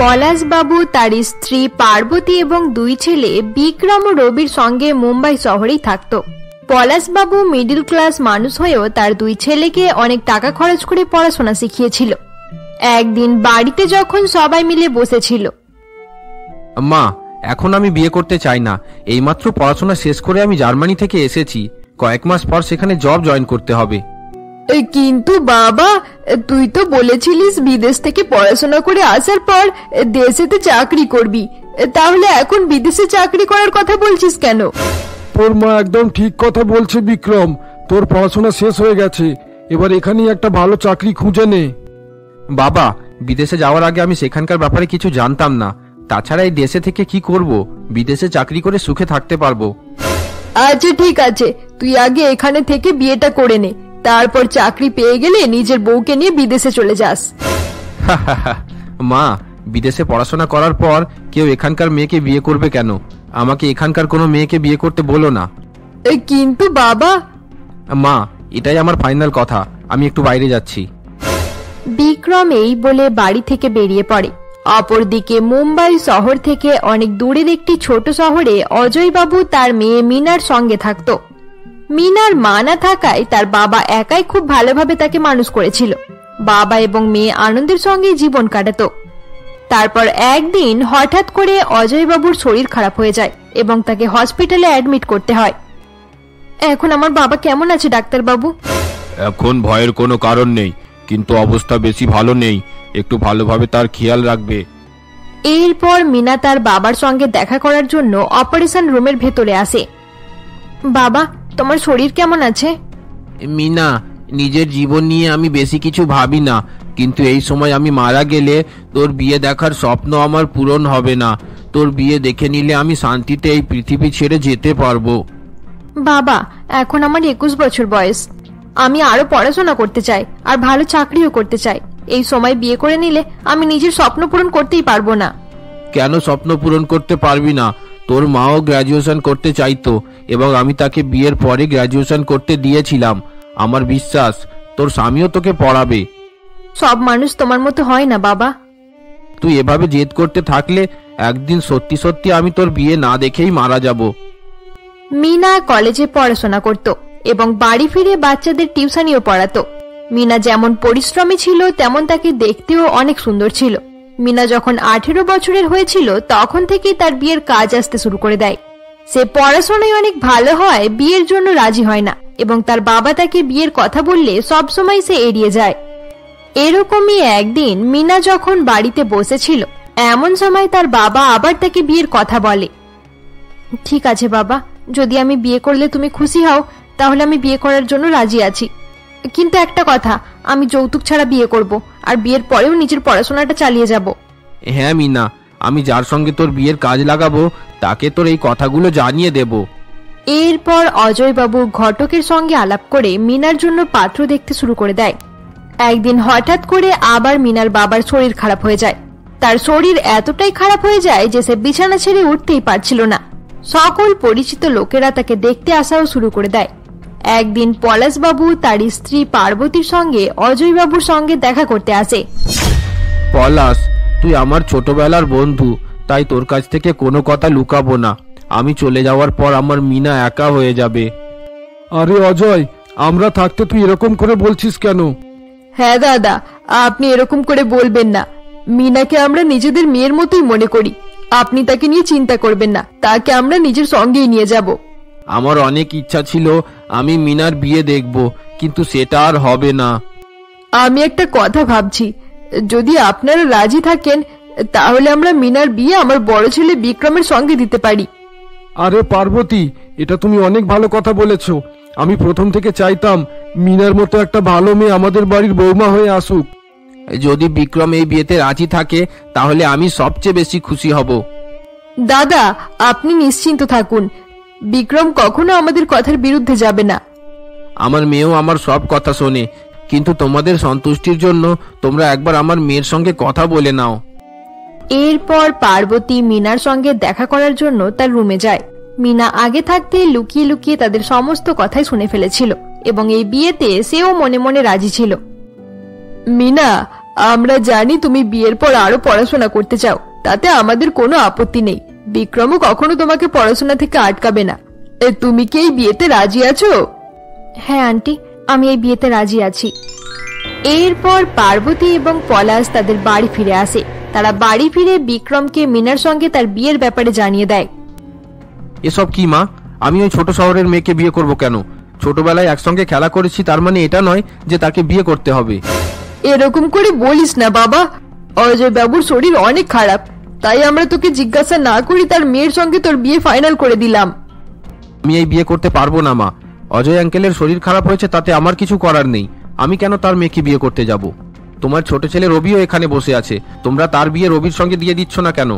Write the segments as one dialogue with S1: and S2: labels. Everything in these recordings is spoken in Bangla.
S1: পলাশবাবু তার স্ত্রী পার্বতী এবং দুই ছেলে বিক্রম ও রবির সঙ্গে মুম্বাই শহরেই থাকত। পলাশবাবু মিডল ক্লাস মানুষ হয়েও তার দুই ছেলেকে অনেক টাকা খরচ করে পড়াশোনা শিখিয়েছিল। একদিন বাড়িতে যখন সবাই মিলে বসেছিল,
S2: মা, এখন আমি বিয়ে করতে চাই না। এইমাত্র পড়াশোনা শেষ করে আমি জার্মানি থেকে এসেছি। কয়েক মাস পর সেখানে জব জয়েন করতে হবে।
S1: কিন্তু বাবা, তুই তো বলেছিলিস বিদেশ থেকে পড়াশোনা করে আসার পর দেশেতে চাকরি করবি, তাহলে এখন বিদেশে চাকরি করার কথা বলছিস কেন?
S3: তোর মা একদম ঠিক কথা বলছে বিক্রম। তোর পড়াশোনা শেষ হয়ে গেছে, এবার এখানেই একটা ভালো চাকরি খুঁজে নে।
S2: বাবা, বিদেশে যাওয়ার আগে আমি সেখানকার ব্যাপারে কিছু জানতাম না। তাছাড়া এই দেশে থেকে কি করব? বিদেশে চাকরি করে সুখে থাকতে পারবো।
S1: আচ্ছা ঠিক আছে, তুই আগে এখানে থেকে বিয়েটা করে নে, তারপর চাকরি পেয়ে গেলে নিজের বউকে নিয়ে বিদেশে চলে যাস।
S2: মা, বিদেশে পড়াশোনা করার পর কেউ এখানকার মেয়েকে বিয়ে করবে কেন? আমাকে এখানকার কোনো মেয়েকে বিয়ে করতে বলো না।
S1: কিন্তু বাবা।
S2: মা, এটাই আমার ফাইনাল কথা। আমি একটু বাইরে যাচ্ছি।
S1: বিক্রম এই বলে বাড়ি থেকে বেরিয়ে পড়ে। অপরদিকে মুম্বাই শহর থেকে অনেক দূরের একটি ছোট শহরে অজয়বাবু তার মেয়ে মিনার সঙ্গে থাকত। মিনার মা না থাকায় তার বাবা একাই খুব ভালোভাবে তাকে মানুষ করেছিল। বাবা এবং মেয়ে আনন্দের সঙ্গে জীবন কাটাত। তারপর একদিন হঠাৎ করে অজয়বাবুর শরীর খারাপ হয়ে যায় এবং তাকে হসপিটালে অ্যাডমিট করতে হয়। এখন আমার বাবা কেমন আছে ডাক্তারবাবু?
S2: এখন ভয়ের কোনো কারণ নেই, কিন্তু অবস্থা বেশি ভালো নেই। একটু ভালোভাবে তার খেয়াল রাখবে।
S1: এরপর মিনা তার বাবার সঙ্গে দেখা করার জন্য অপারেশন রুমের ভেতরে আসে। বাবা, তোমার শরীর কেমন আছে?
S2: মিনা, নিজের জীবন নিয়ে আমি বেশি কিছু ভাবি না, কিন্তু এই সময় আমি মারা গেলে তোর বিয়ে দেখার স্বপ্ন আমার পূরণ হবে না। তোর বিয়ে দেখে নিলে আমি শান্তিতে এই পৃথিবী ছেড়ে যেতে পারবো।
S1: বাবা, এখন আমার 21 বছর বয়স। আমি আরো পড়াশোনা করতে চাই আর ভালো চাকরিও করতে চাই। এই সময় বিয়ে করে নিলে আমি নিজের স্বপ্ন পূরণ করতেই পারবো না।
S2: কেন স্বপ্ন পূরণ করতে পারবি না? তোর মাও গ্র্যাজুয়েশন করতে চাইতো এবং আমি তাকে বিয়ের পরে গ্র্যাজুয়েশন করতে দিয়েছিলাম। আমার বিশ্বাস তোর স্বামীও তোকে পড়াবে।
S1: সব মানুষ তোমার মতো হয় না বাবা।
S2: তুই এভাবে জেদ করতে থাকলে একদিন সত্যি সত্যি আমি তোর বিয়ে না দেখেই মারা যাব।
S1: মিনা কলেজে পড়াশোনা করত এবং বাড়ি ফিরে বাচ্চাদের টিউশনিও পড়াতো। মিনা যেমন পরিশ্রমী ছিল তেমন তাকে দেখতেও অনেক সুন্দর ছিল। মিনা যখন 18 বছরের হয়েছিল তখন থেকেই তার বিয়ের কাজ আসতে শুরু করে দেয়। সে পড়াশোনায় অনেক ভালো হয়, বিয়ের জন্য রাজি হয় না এবং তার বাবা তাকে বিয়ের কথা বললে সবসময় সে এড়িয়ে যায়। এরকমই একদিন মিনা যখন বাড়িতে বসেছিল এমন সময় তার বাবা আবার তাকে বিয়ের কথা বলে। ঠিক আছে বাবা, যদি আমি বিয়ে করলে তুমি খুশি হও তাহলে আমি বিয়ে করার জন্য রাজি আছি, কিন্তু একটা কথা, আমি যৌতুক ছাড়া বিয়ে করব আর বিয়ের পরেও নিজের পড়াশোনাটা চালিয়ে যাব।
S2: হ্যাঁ মিনা, আমি যার সঙ্গে তোর বিয়ের কাজ লাগাবো তাকে তোর এই কথাগুলো জানিয়ে দেব।
S1: এরপর অজয়বাবু ঘটকের সঙ্গে আলাপ করে মিনার জন্য পাত্র দেখতে শুরু করে দেয়। একদিন হঠাৎ করে আবার মিনার বাবার শরীর খারাপ হয়ে যায়। তার শরীর এতটাই খারাপ হয়ে যায় যে সে বিছানা ছেড়ে উঠতেই পারছিল না। সকল পরিচিত লোকেরা তাকে দেখতে আসাও শুরু করে দেয়। একদিন পলাশবাবু তার স্ত্রী পার্বতীর সঙ্গে অজয়বাবুর সঙ্গে দেখা করতে আসে।
S2: পলাশ, তুই আমার ছোটবেলার বন্ধু, তাই তোর কাছ থেকে কোনো কথা লুকাবো না। আমি চলে যাওয়ার পর আমার মিনা একা হয়ে যাবে।
S3: আরে অজয়, আমরা থাকতে তুই এরকম করে বলছিস কেন?
S1: হ্যাঁ দাদা, আপনি এরকম করে বলবেন না। মিনাকে আমরা নিজেদের মেয়ের মতোই মনে করি। আপনি তাকে নিয়ে চিন্তা করবেন না, তাকে আমরা নিজের সঙ্গেই নিয়ে যাব।
S2: আমার অনেক ইচ্ছা ছিল আমি মিনার বিয়ে দেখব, কিন্তু সেটা আর হবে না।
S1: আমি একটা কথা ভাবছি, যদি আপনারা রাজি থাকেন তাহলে আমরা মিনার বিয়ে আমার বড় ছেলে বিক্রমের সঙ্গে দিতে পারি।
S3: আরে পার্বতী, এটা তুমি অনেক ভালো কথা বলেছো। আমি প্রথম থেকে চাইতাম মিনার মতো একটা ভালো মেয়ে আমাদের বাড়ির বৌমা হয়ে আসুক।
S2: যদি বিক্রম এই বিয়েতে রাজি থাকে তাহলে আমি সবচেয়ে বেশি খুশি হব।
S1: দাদা, আপনি নিশ্চিন্ত থাকুন, বিক্রম কখনো আমাদের কথার বিরুদ্ধে যাবে না।
S2: আমার মেয়েও আমার সব কথা শোনে, কিন্তু তোমাদের সন্তুষ্টির জন্য তোমরা একবার আমার মেয়ের সঙ্গে কথা বলে নাও।
S1: এরপর পার্বতী মিনার সঙ্গে দেখা করার জন্য তার রুমে যায়। মিনা আগে থাকতে লুকিয়ে লুকিয়ে তাদের সমস্ত কথাই শুনে ফেলেছিল এবং এই বিয়েতে সেও মনে মনে রাজি ছিল। মিনা, আমরা জানি তুমি বিয়ের পর আরো পড়াশোনা করতে চাও, তাতে আমাদের কোনো আপত্তি নেই। বিক্রমও কখনো তোমাকে পড়াশোনা থেকে আটকাবে না। তুমি কি এই বিয়েতে রাজি আছো? হ্যাঁ আন্টি, আমি এই বিয়েতে রাজি আছি। এরপর পার্বতী এবং পলাশ তাদের বাড়ি ফিরে আসে। তারা বাড়ি ফিরে বিক্রমকে মিনার সঙ্গে তার বিয়ের ব্যাপারে জানিয়ে দেয়।
S2: এসব কি মা? আমি ওই ছোট শহরের মেয়েকে বিয়ে করব কেন? ছোটবেলায় একসঙ্গে খেলা করেছি, তার মানে এটা নয় যে তাকে বিয়ে করতে হবে।
S1: এরকম করে বলিস না বাবা, অজয় বাবুর শরীর অনেক খারাপ, তাই আমরা তোকে জিজ্ঞাসা না করি তার মেয়ের সঙ্গে তোর বিয়ে ফাইনাল করে দিলাম।
S2: আমি এই বিয়ে করতে পারবো না মা। অজয় আঙ্কেলের শরীর খারাপ হয়েছে, তাতে আমার কিছু করার নেই। আমি কেন তার মেয়েকে বিয়ে করতে যাব? তোমার ছোট ছেলে রবিও এখানে বসে আছে, তোমরা তার বিয়ে রবির সঙ্গে দিয়ে দিচ্ছ না কেন?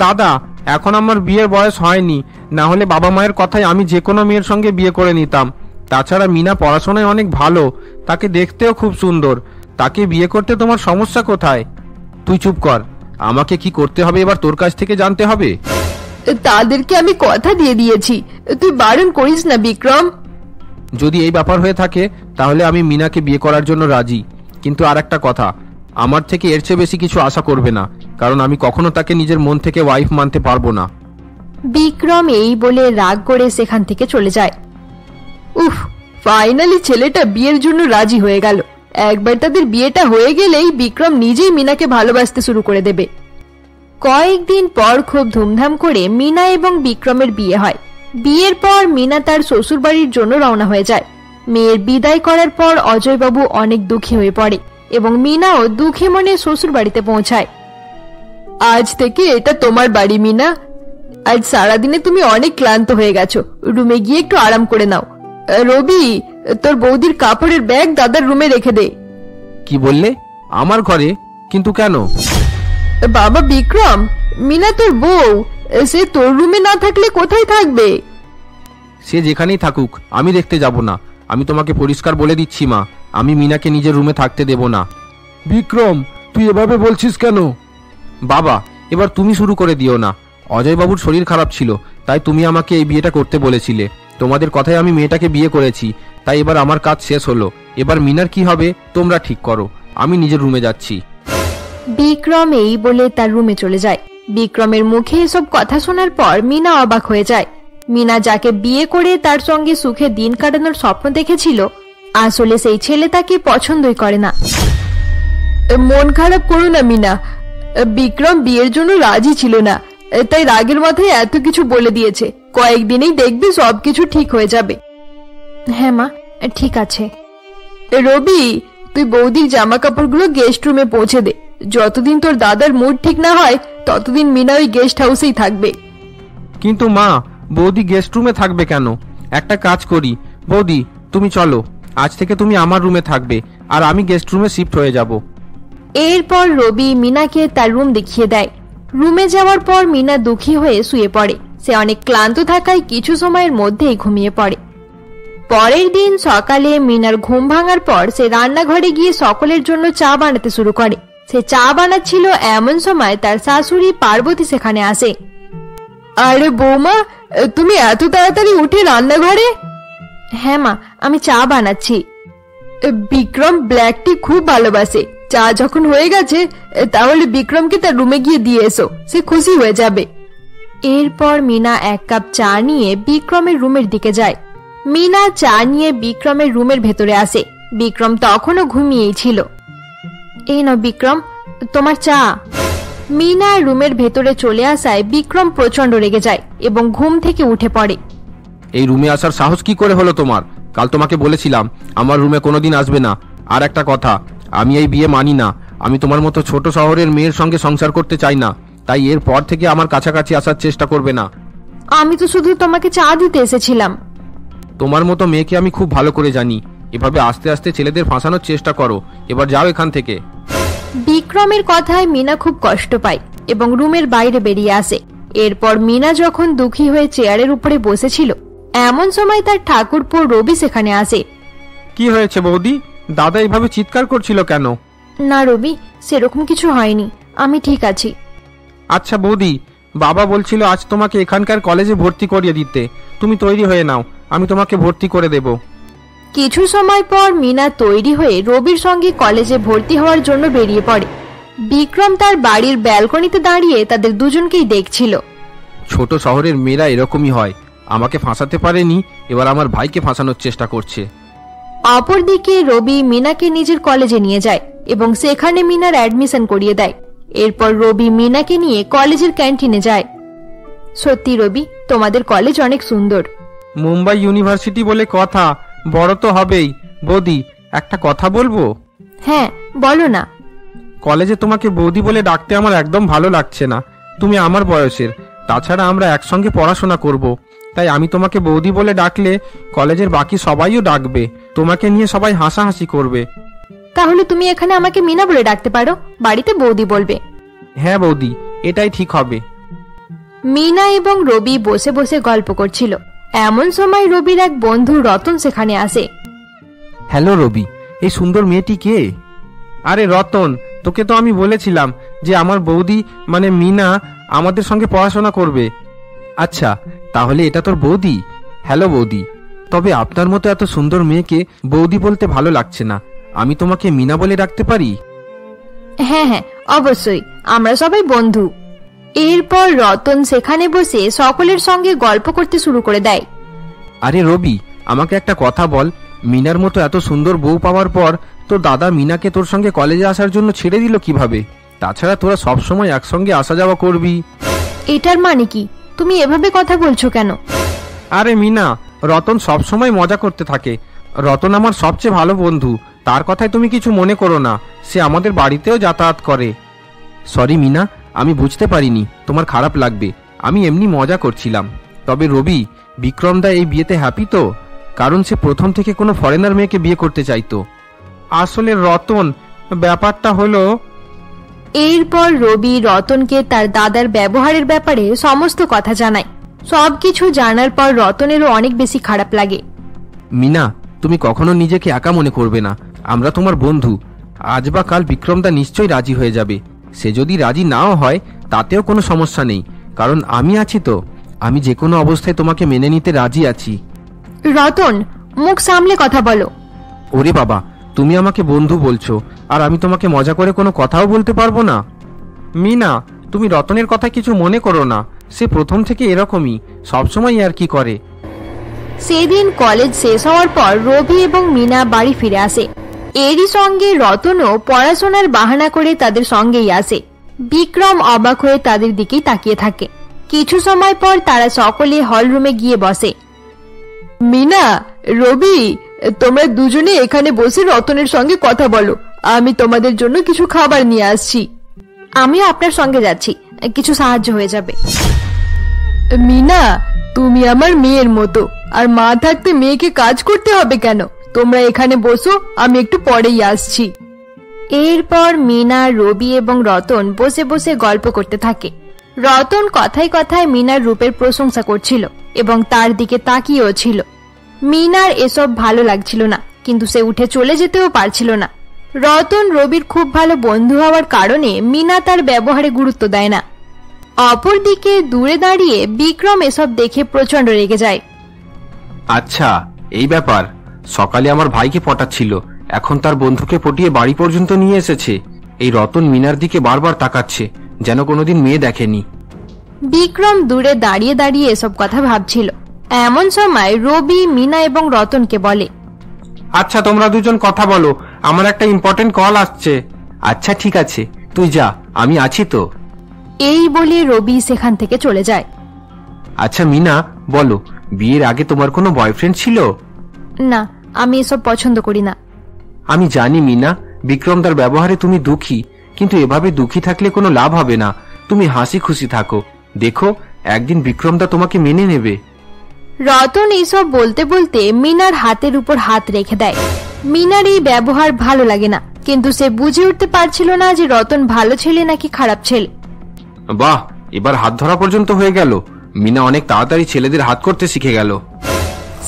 S2: দাদা, এখন আমার বিয়ের বয়স হয়নি, না হলে বাবা মায়ের কথায় আমি যে কোনো মেয়ের সঙ্গে বিয়ে করে নিতাম। তাছাড়া মিনা পড়াশোনায় অনেক ভালো, তাকে দেখতেও খুব সুন্দর। তাকে বিয়ে করতে তোমার সমস্যা কোথায়? তুই চুপ কর। আমাকে কি করতে হবে এবার তোর কাছ থেকে জানতে হবে?
S1: তাদেরকে আমি কথা দিয়ে দিয়েছি, তুই বারণ করিস না বিক্রম।
S2: যদি এই ব্যাপার হয়ে থাকে তাহলে আমি মিনাকে বিয়ে করার জন্য রাজি, কিন্তু আর একটা কথা, আমার থেকে এর চেয়ে বেশি কিছু আশা করবে না, কারণ আমি কখনো তাকে নিজের মন থেকে ওয়াইফ মানতে পারবো না।
S1: বিক্রম এই বলে রাগ করে সেখান থেকে চলে যায়। উফ, ফাইনালি ছেলেটা বিয়ের জন্য রাজি হয়ে গেল। একবার তাদের বিয়েটা হয়ে গেলেই বিক্রম নিজেই মিনাকে ভালোবাসতে শুরু করে দেবে। কয়েকদিন পর খুব ধুমধাম করে মিনা এবং বিক্রমের বিয়ে হয়। বিয়ের পর মিনা তার শ্বশুর বাড়ির জন্য রওনা হয়ে যায়। মেয়ের বিদায় করার পর অজয়বাবু অনেক দুঃখী হয়ে পড়ে এবং মিনাও দুঃখী মনে শ্বশুর বাড়িতে পৌঁছায়। আজ থেকে এটা তোমার বাড়ি মিনা। আজ সারাদিনে তুমি অনেক ক্লান্ত হয়ে গেছো, রুমে গিয়ে একটু আরাম করে নাও। রবি, তোর বৌদির কাপড়ের ব্যাগ দাদার রুমে রেখে দে।
S2: কি বললে? আমার ঘরে? কিন্তু কেন?
S1: বাবা বিক্রম, মিনা তোর বউ, সে তোর রুমে না থাকলে কোথায় থাকবে?
S2: সে যেখানেই থাকুক, আমি দেখতে যাব না। আমি তোমাকে পরিষ্কার বলে দিচ্ছি মা, আমি মিনাকে নিজের রুমে থাকতে দেব না।
S3: বিক্রম, তুই এভাবে বলছিস কেন?
S2: বাবা, এবার তুমি শুরু করে দিও না। অজয় বাবুর শরীর খারাপ ছিল, তাই তুমি আমাকে এই বিয়েটা করতে বলেছিলে। তোমাদের কথায় আমি মেয়েটাকে বিয়ে করেছি, তাই এবার আমার কাজ শেষ হলো। এবার মিনার কি হবে তোমরা ঠিক করো, আমি নিজের রুমে যাচ্ছি।
S1: বিক্রম এই বলে তার রুমে চলে যায়। বিক্রমের মুখে এসব কথা শোনার পর মিনা অবাক হয়ে যায়। মিনা যাকে বিয়ে করে তার সঙ্গে সুখে দিন কাটানোর স্বপ্ন দেখেছিল, আসলে সেই ছেলে তাকে পছন্দই করে না। মন খারাপ করো না মিনা, বিক্রম বিয়ের জন্য রাজি ছিল না, তাই রাগের মাথায় এত কিছু বলে দিয়েছে। কয়েকদিনেই দেখবি সবকিছু ঠিক হয়ে যাবে। হ্যাঁ মা, ঠিক আছে। রবি, তুই বৌদির জামা কাপড়গুলো গেস্ট রুমে পৌঁছে দে। যতদিন তোর দাদার মুড ঠিক না হয় ততদিন মিনা ওই গেস্ট হাউসেই থাকবে।
S2: কিন্তু মা, বৌদি গেস্ট রুমে থাকবে কেন? একটা কাজ করি, বৌদি তুমি চলো, আজ থেকে তুমি আমার রুমে থাকবে আর আমি গেস্ট রুমে শিফট হয়ে যাব।
S1: এরপর রবি মিনাকে তার রুম দেখিয়ে দেয়। রুমে যাওয়ার পর মিনা দুঃখী হয়ে শুয়ে পড়ে। সে অনেক ক্লান্ত থাকায় কিছু সময়ের মধ্যেই ঘুমিয়ে পড়ে। পরের দিন সকালে মিনার ঘুম ভাঙার পর সে রান্নাঘরে গিয়ে সকলের জন্য চা বানাতে শুরু করে। সে চা বানাচ্ছিল এমন সময় তার শাশুড়ি পার্বতী সেখানে আসে। আরে বৌমা, তুমি এত তাড়াতাড়ি উঠে রান্নাঘরে? হ্যাঁ মা, আমি চা বানাচ্ছি। বিক্রম ব্ল্যাক টি খুব ভালোবাসে, চা যখন হয়ে গেছে তাহলে বিক্রমকে তার রুমে গিয়ে দিয়ে এসো, সে খুশি হয়ে যাবে। এরপর মিনা এক কাপ চা নিয়ে বিক্রমের রুমের দিকে যায়। মিনা চা নিয়ে বিক্রমের রুমের ভেতরে আসে। বিক্রম তখনও ঘুমিয়েই ছিল। এই নাও বিক্রম, তোমার চা। মিনা রুমের ভেতরে চলে আসায় বিক্রম প্রচন্ড রেগে যায় এবং ঘুম থেকে উঠে পড়ে।
S2: এই রুমে আসার সাহস কি করে হলো তোমার? কাল তোমাকে বলেছিলাম আমার রুমে কোনোদিন আসবে না। আর একটা কথা, আমি এই বিয়ে মানি না। আমি তোমার মতো ছোট শহরের মেয়ের সঙ্গে সংসার করতে চাই না, তাই এর পর থেকে আমার কাছাকাছি আসার চেষ্টা করবে না।
S1: আমি তো শুধু তোমাকে চা দিতে এসেছিলাম।
S2: তোমার মতো মেয়েকে আমি খুব ভালো করে জানি। এভাবে আস্তে আস্তে ছেলেদের ফাঁসানোর চেষ্টা করো। এবার যাও এখান থেকে।
S1: বিক্রমের কথায় মিনা খুব কষ্ট পায় এবং রুমের বাইরে বেরিয়ে আসে। এরপর মিনা যখন দুঃখী হয়ে চেয়ারের উপরে বসেছিল, এমন সময় তার ঠাকুরপো রবি সেখানে আসে।
S2: কি হয়েছে বৌদি? দাদা এভাবে চিৎকার করছিল কেন?
S1: না রবি, সেরকম কিছু হয়নি, আমি ঠিক আছি।
S2: আচ্ছা বৌদি, বাবা বলছিল আজ তোমাকে এখানকার কলেজে ভর্তি করিয়ে দিতে। তুমি তৈরি হয়ে নাও, আমি তোমাকে ভর্তি করে দেব।
S1: কিছু সময় পর মিনা তৈরি হয়ে রবির সঙ্গে কলেজে ভর্তি হওয়ার জন্য বেরিয়ে পড়ে। বিক্রম তার বাড়ির ব্যালকনিতে দাঁড়িয়ে তাদের দুজনকেই দেখছিল।
S2: ছোট শহরের মেয়েরা এরকমই হয়, আমাকে ফাঁসাতে পারেনি, এবার আমার ভাইকে ফাঁসানোর চেষ্টা করছে।
S1: অপরদিকে রবি মিনাকে নিজের কলেজে নিয়ে যায় এবং সেখানে মিনার অ্যাডমিশন করিয়ে দেয়। এরপর রবি মিনাকে নিয়ে কলেজের ক্যান্টিনে যায়। সত্যি রবি, তোমাদের কলেজ অনেক সুন্দর।
S2: মুম্বাই ইউনিভার্সিটি বলে কথা, বড় তো হবেই। বৌদি, একটা কথা বলবো?
S1: হ্যাঁ, বলো না।
S2: কলেজে তোমাকে বৌদি বলে ডাকতে আমার একদম ভালো লাগছে না। তুমি আমার বয়সের, তাছাড়া আমরা একসঙ্গে পড়াশোনা করব। তাই আমি তোমাকে বৌদি বলে ডাকলে কলেজের বাকি সবাইও ডাকবে, তোমাকে নিয়ে সবাই হাসাহাসি করবে।
S1: তাহলে তুমি এখানে আমাকে মিনা বলে ডাকতে পারো, বাড়িতে বৌদি বলবে।
S2: হ্যাঁ বৌদি, এটাই ঠিক হবে।
S1: মিনা এবং রবি বসে বসে গল্প করছিল। এমন সময় রবির এক বন্ধু রতন সেখানে আসে।
S2: হ্যালো রবি, এই সুন্দর মেয়েটি কে? আরে রতন, তোকে তো আমি বলেছিলাম যে আমার বৌদি মানে মিনা আমাদের সঙ্গে পড়াশোনা করবে। আচ্ছা, তাহলে এটা তোর বৌদি? হ্যালো বৌদি, তবে আপনার মতো এত সুন্দর মেয়েকে বৌদি বলতে ভালো লাগছে না, আমি তোমাকে মিনা বলে ডাকতে পারি?
S1: হ্যাঁ হ্যাঁ, অবশ্যই, আমরা সবাই বন্ধু। এরপর রতন সেখানে বসে সকলের সঙ্গে গল্প করতে শুরু করে দেয়।
S2: আরে রবি, আমাকে একটা কথা বল, মিনার মতো এত সুন্দর বউ পাওয়ার পর তোর দাদা মিনাকে তোর সঙ্গে কলেজে আসার জন্য ছেড়ে দিল কিভাবে? তাছাড়া তোরা সবসময় একসঙ্গে আসা যাওয়া করবি।
S1: এটার মানে কি? তুমি এভাবে কথা বলছো কেন?
S2: আরে মিনা, রতন সবসময় মজা করতে থাকে। রতন আমার সবচেয়ে ভালো বন্ধু, তার কথায় তুমি কিছু মনে করো না। সে আমাদের বাড়িতেও যাতায়াত করে। সরি মিনা, আমি বুঝতে পারিনি তোমার খারাপ লাগবে, আমি এমনি মজা করছিলাম। তবে রবি, বিক্রম দা এই বিয়েতে হ্যাপি তো? কারণ সে প্রথম থেকে কোনো ফরেনার মেয়েকে বিয়ে করতে চাইতো। আসলে রতন, ব্যাপারটা হলো।
S1: এরপর রবি রতনকে তার দাদার ব্যবহারের ব্যাপারে সমস্ত কথা জানায়। সবকিছু জানার পর রতনেরও অনেক বেশি খারাপ লাগে।
S2: মিনা, তুমি কখনো নিজেকে একা মনে করবে না, আমরা তোমার বন্ধু। আজ বা কাল বিক্রমদা নিশ্চয়ই রাজি হয়ে যাবে। সে যদি রাজি নাও হয় তাতেও কোনো সমস্যা নেই, কারণ আমি আছি তো। আমি যে কোনো অবস্থায় তোমাকে মেনে নিতে রাজি আছি।
S1: রতন, মুখ সামলে কথা বলো।
S2: ওরে বাবা, তুমি আমাকে বন্ধু বলছো আর আমি তোমাকে মজা করে কোনো কথাও বলতে পারবো না? মিনা, তুমি রতনের কথা কিছু মনে করো না, সে প্রথম থেকে এরকমই, সবসময় আর কি করে।
S1: সেদিন কলেজ শেষ হওয়ার পর রবি এবং মিনা বাড়ি ফিরে আসে। এরই সঙ্গে রতনও পড়াশোনার বাহানা করে তাদের সঙ্গেই আসে। বিক্রম অবাক হয়ে তাদের দিকেই তাকিয়ে থাকে। কিছু সময় পর তারা সকলে হল রুমে গিয়ে বসে। মিনা, রবি, তোমরা দুজনে এখানে বসে রতনের সঙ্গে কথা বলো, আমি তোমাদের জন্য কিছু খাবার নিয়ে আসছি। আমিও আপনার সঙ্গে যাচ্ছি, কিছু সাহায্য হয়ে যাবে। মিনা, তুমি আমার মেয়ের মতো, আর মা থাকতে মেয়েকে কাজ করতে হবে কেন? তোমরা এখানে বসো, আমি একটু পরেই আসছি। এরপর মিনা, রবি এবং রতন বসে বসে গল্প করতে থাকে। রতন কথায় কথায় মিনার রূপের প্রশংসা করছিল এবং তার দিকে তাকিয়েও ছিল। মিনার এসব ভালো লাগছিল না, কিন্তু সে উঠে চলে যেতেও পারছিল না। রতন রবির খুব ভালো বন্ধু হওয়ার কারণে মিনা তার ব্যবহারে গুরুত্ব দেয় না। অপরদিকে দূরে দাঁড়িয়ে বিক্রম এসব দেখে প্রচন্ড রেগে যায়।
S2: আচ্ছা, এই ব্যাপার। সকালে আমার ভাইকে পটাচ্ছিল, এখন তার বন্ধুকে পটিয়ে বাড়ি পর্যন্ত নিয়ে এসেছে। এই রতন মিনার দিকে বারবার তাকাচ্ছে, যেন কোনোদিন মেয়ে দেখেনি।
S1: বিক্রম দূরে দাঁড়িয়ে দাঁড়িয়ে এসব কথা ভাবছিল। এমন সময় রবি মিনা এবং রতনকে বলে,
S2: আচ্ছা তোমরা দুজন কথা বলো, আমার একটা ইম্পর্টেন্ট কল আসছে। আচ্ছা ঠিক আছে, তুই যা, আমি আছি তো।
S1: এই বলে রবি সেখান থেকে চলে যায়।
S2: আচ্ছা মিনা, বলো, বিয়ের আগে তোমার কোনো বয়ফ্রেন্ড ছিল?
S1: না, আমি এসব পছন্দ করি না।
S2: আমি জানি মিনা, বিক্রমদার ব্যবহারে তুমি দুঃখী, কিন্তু এভাবে দুঃখী থাকলে কোনো লাভ হবে না। তুমি হাসি খুশি থাকো, দেখো একদিন বিক্রমদা তোমাকে মেনে নেবে।
S1: রতন এইসব বলতে বলতে মিনার হাতের উপর হাত রেখে দেয়। মিনার এই ব্যবহার ভালো লাগে না, কিন্তু সে বুঝে উঠতে পারছিল না যে রতন ভালো ছেলে নাকি খারাপ ছেলে।
S2: বাহ, এবার হাত ধরা পর্যন্ত হয়ে গেল। মিনা অনেক তাড়াতাড়ি ছেলেদের হাত করতে শিখে গেল।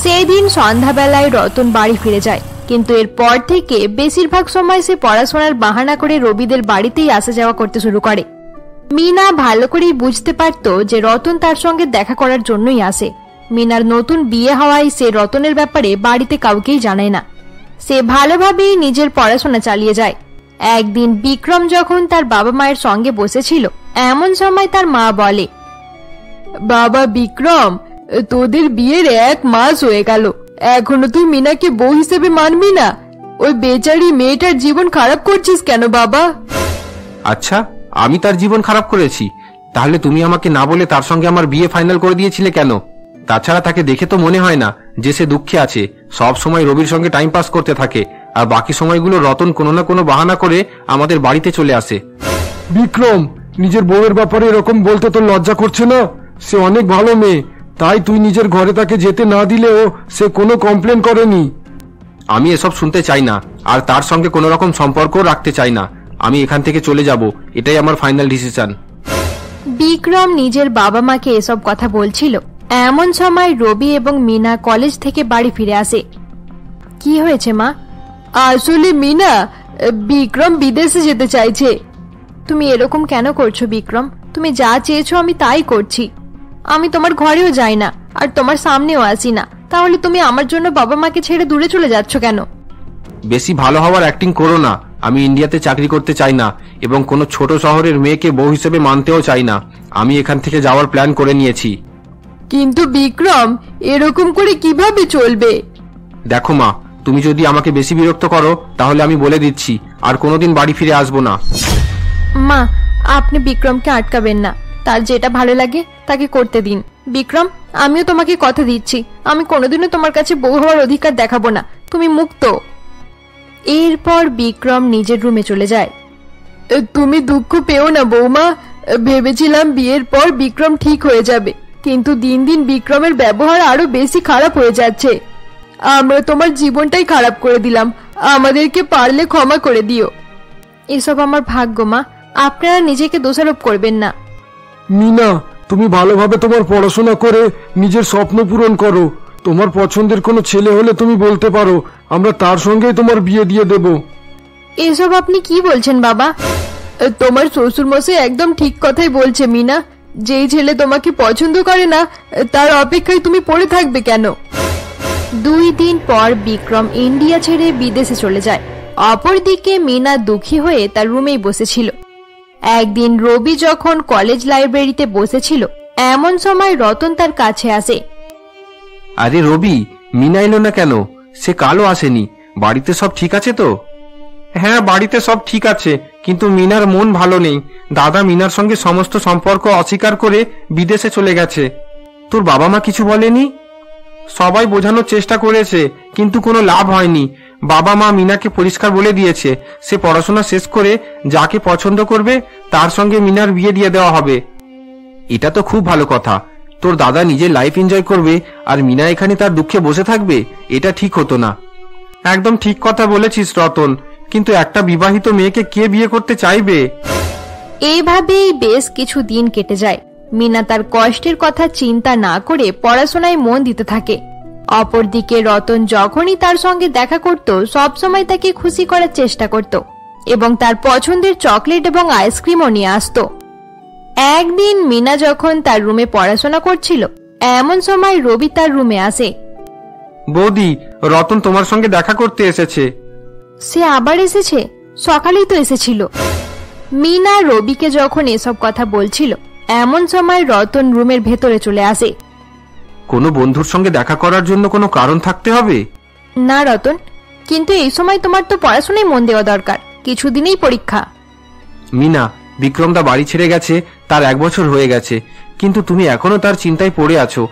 S1: সেদিন সন্ধ্যাবেলায় রতন বাড়ি ফিরে যায়, কিন্তু এরপর থেকে বেশিরভাগ সময় সে পড়াশোনার বাহানা করে রবিদের বাড়িতেই আসা যাওয়া করতে শুরু করে। মিনা ভালো করেই বুঝতে পারত যে রতন তার সঙ্গে দেখা করার জন্যই আসে। মিনার নতুন বিয়ে হওয়ায় সে রতনের ব্যাপারে বাড়িতে কাউকেই জানায় না। সে ভালোভাবেই নিজের পড়াশোনা চালিয়ে যায়। একদিন বিক্রম যখন তার বাবা মায়ের সঙ্গে বসেছিল, এমন সময় তার মা বলে, বাবা বিক্রম, তোদের বিয়ের 1 মাস হয়ে গেল, এখনো তুই মিনাকে বউ হিসেবে মানবি না? ওই বেচারি মেয়েটার জীবন খারাপ করছিস কেন বাবা?
S2: আচ্ছা, আমি তার জীবন খারাপ করেছি? তাহলে তুমি আমাকে না বলে তার সঙ্গে আমার বিয়ে ফাইনাল করে দিয়েছিলে কেন? তাছাড়া তাকে দেখে তো মনে হয় না যে সে দুঃখে আছে। সব সময় রবির সঙ্গে টাইম পাস করতে থাকে, আর বাকি সময়গুলো রতন কোনো না কোনো বাহানা করে আমাদের বাড়িতে চলে আসে।
S3: বিক্রম, নিজের বউয়ের ব্যাপারে এরকম বলতে তোর লজ্জা করছে না? সে অনেক ভালো মেয়ে, তাই তুই নিজের ঘরে তাকে যেতে না দিলেও সে কোনো কমপ্লেন করেনি।
S2: আমি এসব শুনতে চাই না, আর তার সঙ্গে কোনো রকম সম্পর্কও রাখতে চাই না। আমি এখান থেকে চলে যাব, এটাই আমার ফাইনাল ডিসিশন।
S1: বিক্রম নিজের বাবা মাকে এসব কথা বলছিল, এমন সময় রবি এবং মিনা কলেজ থেকে বাড়ি ফিরে আসে। কি হয়েছে মা? আসলে মিনা, বিক্রম বিদেশে যেতে চাইছে। তুমি এরকম কেন করছো বিক্রম? তুমি যা চেয়েছো আমি তাই করছি। আমি তোমার ঘরেও যাই না, আর তোমার সামনেও আসি না, তাহলে তুমি আমার জন্য বাবা মাকে ছেড়ে দূরে চলে যাচ্ছ কেন?
S2: বেশি ভালো হওয়ার অ্যাক্টিং করো না। আমি ইন্ডিয়াতে চাকরি করতে চাই না, এবং কোনো ছোট শহরের মেয়েকে বউ হিসেবে মানতেও চাই না। আমি এখান থেকে যাওয়ার প্ল্যান করে নিয়েছি।
S1: কিন্তু বিক্রম, এরকম করে কিভাবে চলবে?
S2: দেখো মা, তুমি যদি আমাকে বেশি বিরক্ত করো তাহলে আমি বলে দিচ্ছি আর কোনোদিন বাড়ি ফিরে আসবো না।
S1: মা, আপনি বিক্রমকে আটকাবেন না। তার যেটা ভালো লাগে তাকে করতে দিন। বিক্রম, আমিও তোমাকে কথা দিচ্ছি, আমি কোনোদিনও তোমার কাছে বউ হওয়ার অধিকার দেখাবো না। তুমি মুক্ত। এরপর বিক্রম নিজের রুমে চলে যায়। তুমি দুঃখ পেও না বৌমা, ভেবেছিলাম বিয়ের পর বিক্রম ঠিক হয়ে যাবে, কিন্তু দিন দিন বিক্রমের ব্যবহার আরো বেশি খারাপ হয়ে যাচ্ছে। আমরা তোমার জীবনটাই খারাপ করে দিলাম, আমাদেরকে পারলে ক্ষমা করে দিও। এসব আমার ভাগ্য মা, আপনারা নিজেকে দোষারোপ করবেন না।
S3: মিনা, তুমি ভালোভাবে তোমার পড়াশোনা করে নিজের স্বপ্ন পূরণ করো। তোমার পছন্দের কোনো ছেলে হলে তুমি বলতে পারো, আমরা তার সঙ্গেই তোমার বিয়ে দিয়ে দেব।
S1: এসব আপনি কি বলছেন বাবা? তোমার শ্বশুর মশাই একদম ঠিক কথাই বলছে মিনা। যেই ছেলে তোমাকে পছন্দ করে না, তার অপেক্ষায় তুমি পড়ে থাকবে কেন? 2 দিন পর বিক্রম ইন্ডিয়া ছেড়ে বিদেশে চলে যায়। অপরদিকে মিনা দুঃখী হয়ে তার রুমেই বসেছিল। একদিন রবি যখন কলেজ লাইব্রেরিতে বসেছিল, এমন সময় রতন তার কাছে আসে।
S2: আরে রবি, মিনা এলো না কেন? সে কালও আসেনি। বাড়িতে সব ঠিক আছে তো? হ্যাঁ, বাড়িতে সব ঠিক আছে, কিন্তু মিনার মন ভালো নেই। দাদা মিনার সঙ্গে সমস্ত সম্পর্ক অস্বীকার করে বিদেশে চলে গেছে। তোর বাবা মা কিছু বলেনি? সবাই বোঝানোর চেষ্টা করেছে, কিন্তু কোনো লাভ হয়নি। বাবা মা মিনাকে পরিষ্কার বলে দিয়েছে, সে পড়াশোনা শেষ করে যাকে পছন্দ করবে তার সঙ্গে মিনার বিয়ে দিয়ে দেওয়া হবে। এটা তো খুব ভালো কথা। তোর দাদা নিজের লাইফ এনজয় করবে, আর মিনা এখানে তার দুঃখে বসে থাকবে। এটা ঠিক হতো না। একদম ঠিক কথা বলেছিস রতন, কিন্তু একটা বিবাহিত মেয়েকে কে বিয়ে করতে চাইবে?
S1: এইভাবেই বেশ কিছু দিন কেটে যায়। মিনা তার কষ্টের কথা চিন্তা না করে পড়াশোনায় মন দিতে থাকে। অপরদিকে রতন যখনই তার সঙ্গে দেখা করত, সবসময় তাকে খুশি করার চেষ্টা করত এবং তার পছন্দের চকলেট এবং আইসক্রিমও নিয়ে আসত। একদিন মিনা যখন তার রুমে পড়াশোনা করছিল, এমন সময় রবি তার রুমে আসে।
S2: বৌদি, রতন তোমার সঙ্গে দেখা করতে এসেছে।
S1: সে আবার এসেছে? সকালেই তো এসেছিল। মিনা রবিকে যখন এসব কথা বলছিল, এমন সময় রতন রুমের ভেতরে চলে আসে।
S2: কোনো বন্ধুর সঙ্গে দেখা করার জন্য কোনো কারণ থাকতে হবে?
S1: না রতন, কিন্তু এই সময় তোমার তো পড়াশোনায় মন দেওয়া দরকার, কিছুদিনেই পরীক্ষা।
S2: মিনা, বিক্রমদা বাড়ি ছেড়ে গেছে, তার 1 বছর হয়ে গেছে, কিন্তু তুমি এখনো তার চিন্তায় পড়ে আছো।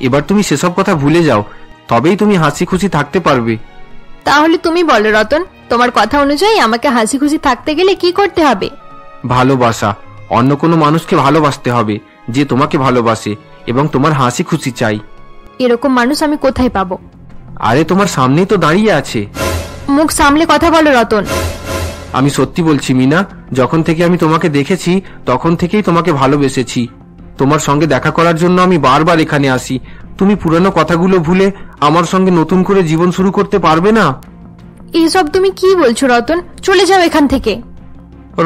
S2: এবার তুমি সেসব কথা ভুলে যাও, তবেই তুমি হাসি খুশি থাকতে পারবে।
S1: তাহলে তুমি বলো রতন, তোমার কথা অনুযায়ী আমাকে হাসি খুশি থাকতে গেলে কি করতে হবে?
S2: ভালোবাসা। অন্য কোনো মানুষকে ভালোবাসতে হবে যে তোমাকে ভালোবাসে এবং তোমার হাসি খুশি চাই।
S1: এরকম মানুষ আমি কোথায় পাবো?
S2: আরে তোমার সামনেই তো দাঁড়িয়ে আছে।
S1: মুখ সামলে কথা বলো রতন।
S2: আমি সত্যি বলছি মিনা, যখন থেকে আমি তোমাকে দেখেছি তখন থেকেই তোমাকে ভালোবেসেছি। তোমার সঙ্গে দেখা করার জন্য আমি বারবার এখানে আসি। তুমি পুরানো কথাগুলো ভুলে আমার সঙ্গে নতুন করে জীবন শুরু করতে পারবে না?
S1: এইসব তুমি কি বলছো রতন? চলে যাও এখান থেকে।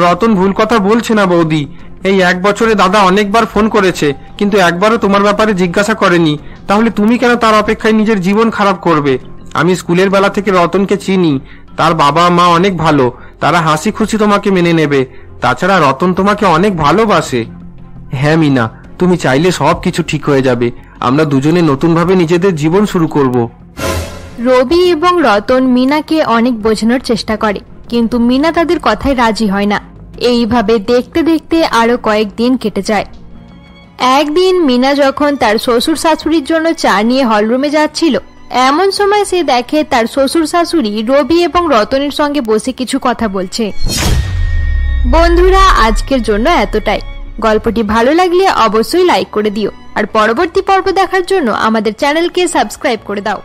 S2: রতন ভুল কথা বলছে না বৌদি। এই 1 বছরে দাদা অনেকবার ফোন করেছে, কিন্তু একবারও তোমার ব্যাপারে জিজ্ঞাসা করেনি।
S4: তাহলে তুমি কেন তার অপেক্ষায় নিজের জীবন খারাপ করবে? আমি স্কুলের বেলা থেকে রতনকে চিনি, তার বাবা মা অনেক ভালো, তারা হাসি খুশি তোমাকে মেনে নেবে। তাছাড়া রতন তোমাকে অনেক ভালোবাসে। হ্যাঁ মিনা, তুমি চাইলে সবকিছু ঠিক হয়ে যাবে। আমরা দুজনে নতুনভাবে নিজেদের জীবন শুরু করব।
S1: রবি এবং রতন মিনাকে অনেক বোঝানোর চেষ্টা করে, কিন্তু মিনা তাদের কথায় রাজি হয় না। এইভাবে দেখতে দেখতে আরো কয়েকদিন কেটে যায়। একদিন মিনা যখন তার শ্বশুর শাশুড়ির জন্য চা নিয়ে হলরুমে যাচ্ছিল, এমন সময় সে দেখে তার শ্বশুর শাশুড়ি রবি এবং রতনের সঙ্গে বসে কিছু কথা বলছে। বন্ধুরা, আজকের জন্য এতটাই। গল্পটি ভালো লাগলে অবশ্যই লাইক করে দিও, আর পরবর্তী পর্ব দেখার জন্য আমাদের চ্যানেলকে সাবস্ক্রাইব করে দাও।